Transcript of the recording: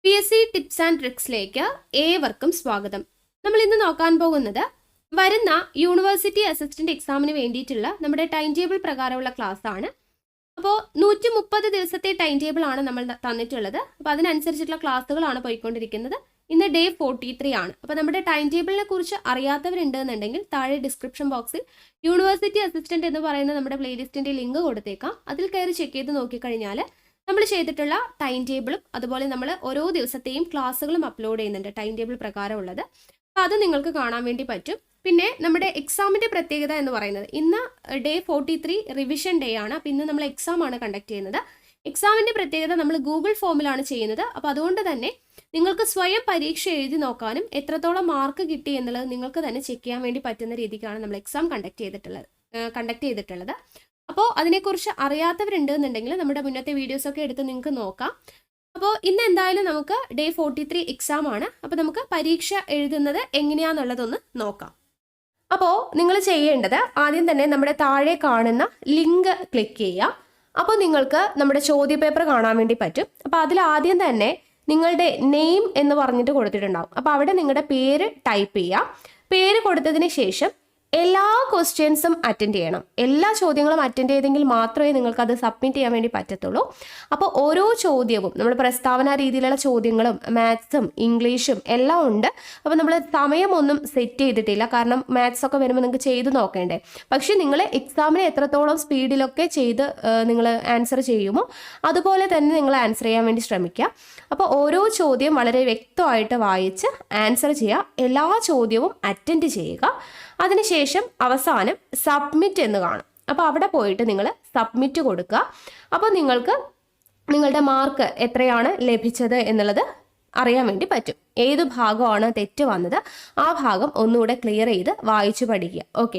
PSC tips and ട്രിക്സിലേക്ക് ഏവർക്കും സ്വാഗതം. നമ്മൾ ഇന്ന് നോക്കാൻ പോകുന്നത് വരുന്ന യൂണിവേഴ്സിറ്റി അസിസ്റ്റന്റ് എക്സാമിന് വേണ്ടിയിട്ടുള്ള നമ്മുടെ ടൈം ടേബിൾ പ്രകാരമുള്ള ക്ലാസ് ആണ്. അപ്പോൾ 130 ദിവസത്തെ ടൈം ടേബിൾ ആണ് നമ്മൾ തന്നിട്ടുള്ളത്. അപ്പോൾ അതിനനുസരിച്ചിട്ടുള്ള ക്ലാസ്സുകളാണ് പോയിക്കൊണ്ടിരിക്കുന്നത്. ഇന്ന് ഡേ 43 ആണ്. അപ്പോൾ നമ്മുടെ ടൈം ടേബിളിനെ കുറിച്ച് അറിയാത്തവരുണ്ടെന്നുണ്ടെങ്കിൽ താഴെ ഡിസ്ക്രിപ്ഷൻ ബോക്സിൽ യൂണിവേഴ്സിറ്റി അസിസ്റ്റന്റ് എന്ന് പറയുന്ന നമ്മുടെ പ്ലേലിസ്റ്റിന്റെ ലിങ്ക് കൊടുത്തേക്കാം. അതിൽ കയറി ചെക്ക് ചെയ്ത് നോക്കിക്കഴിഞ്ഞാൽ നമ്മൾ ചെയ്തിട്ടുള്ള ടൈം ടേബിളും അതുപോലെ നമ്മൾ ഓരോ ദിവസത്തെയും ക്ലാസ്സുകളും അപ്ലോഡ് ചെയ്യുന്നുണ്ട് ടൈം ടേബിൾ പ്രകാരമുള്ളത്. അപ്പോൾ അത് നിങ്ങൾക്ക് കാണാൻ വേണ്ടി പറ്റും. പിന്നെ നമ്മുടെ എക്സാമിൻ്റെ പ്രത്യേകത എന്ന് പറയുന്നത് ഇന്ന് ഡേ 43 റിവിഷൻ ഡേ ആണ്. അപ്പോൾ ഇന്ന് നമ്മൾ എക്സാം ആണ് കണ്ടക്ട് ചെയ്യുന്നത്. എക്സാമിൻ്റെ പ്രത്യേകത നമ്മൾ ഗൂഗിൾ ഫോമിലാണ് ചെയ്യുന്നത്. അപ്പോൾ അതുകൊണ്ട് തന്നെ നിങ്ങൾക്ക് സ്വയം പരീക്ഷ എഴുതി നോക്കാനും എത്രത്തോളം മാർക്ക് കിട്ടി എന്നുള്ളത് നിങ്ങൾക്ക് തന്നെ ചെക്ക് ചെയ്യാൻ വേണ്ടി പറ്റുന്ന രീതിക്കാണ് നമ്മൾ എക്സാം കണ്ടക്ട് ചെയ്തിട്ടുള്ളത്. അപ്പോൾ അതിനെക്കുറിച്ച് അറിയാത്തവരുണ്ടെന്നുണ്ടെങ്കിൽ നമ്മുടെ മുന്നത്തെ വീഡിയോസൊക്കെ എടുത്ത് നിങ്ങൾക്ക് നോക്കാം. അപ്പോൾ ഇന്ന് എന്തായാലും നമുക്ക് ഡേ 43 എക്സാം ആണ്. അപ്പോൾ നമുക്ക് പരീക്ഷ എഴുതുന്നത് എങ്ങനെയാണെന്നുള്ളതൊന്ന് നോക്കാം. അപ്പോൾ നിങ്ങൾ ചെയ്യേണ്ടത് ആദ്യം തന്നെ നമ്മുടെ താഴെ കാണുന്ന ലിങ്ക് ക്ലിക്ക് ചെയ്യുക. അപ്പോൾ നിങ്ങൾക്ക് നമ്മുടെ ചോദ്യപേപ്പർ കാണാൻ വേണ്ടി പറ്റും. അപ്പോൾ അതിൽ ആദ്യം തന്നെ നിങ്ങളുടെ നെയിം എന്ന് പറഞ്ഞിട്ട് കൊടുത്തിട്ടുണ്ടാവും. അപ്പോൾ അവിടെ നിങ്ങളുടെ പേര് ടൈപ്പ് ചെയ്യുക. പേര് കൊടുത്തതിന് ശേഷം എല്ലാ ക്വസ്റ്റ്യൻസും അറ്റൻഡ് ചെയ്യണം. എല്ലാ ചോദ്യങ്ങളും അറ്റൻഡ് ചെയ്തെങ്കിൽ മാത്രമേ നിങ്ങൾക്ക് അത് സബ്മിറ്റ് ചെയ്യാൻ വേണ്ടി പറ്റത്തുള്ളൂ. അപ്പോൾ ഓരോ ചോദ്യവും നമ്മൾ പ്രസ്താവന രീതിയിലുള്ള ചോദ്യങ്ങളും മാത്സും ഇംഗ്ലീഷും എല്ലാം ഉണ്ട്. അപ്പോൾ നമ്മൾ സമയമൊന്നും സെറ്റ് ചെയ്തിട്ടില്ല, കാരണം മാത്സ് ഒക്കെ വരുമ്പോൾ നിങ്ങൾക്ക് ചെയ്ത് നോക്കേണ്ടേ. പക്ഷേ നിങ്ങൾ എക്സാമിന് എത്രത്തോളം സ്പീഡിലൊക്കെ ചെയ്ത് നിങ്ങൾ ആൻസർ ചെയ്യുമോ അതുപോലെ തന്നെ നിങ്ങൾ ആൻസർ ചെയ്യാൻ വേണ്ടി ശ്രമിക്കുക. അപ്പോൾ ഓരോ ചോദ്യം വളരെ വ്യക്തമായിട്ട് വായിച്ച് ആൻസർ ചെയ്യുക. എല്ലാ ചോദ്യവും അറ്റൻഡ് ചെയ്യുക. അതിനുശേഷം അവസാനം സബ്മിറ്റ് എന്ന് കാണും. അപ്പോൾ അവിടെ പോയിട്ട് നിങ്ങൾ സബ്മിറ്റ് കൊടുക്കുക. അപ്പോൾ നിങ്ങൾക്ക് നിങ്ങളുടെ മാർക്ക് എത്രയാണ് ലഭിച്ചത് എന്നുള്ളത് അറിയാൻ വേണ്ടി പറ്റും. ഏത് ഭാഗമാണ് തെറ്റ് വന്നത് ആ ഭാഗം ഒന്നുകൂടെ ക്ലിയർ ചെയ്ത് വായിച്ചു പഠിക്കുക. ഓക്കെ,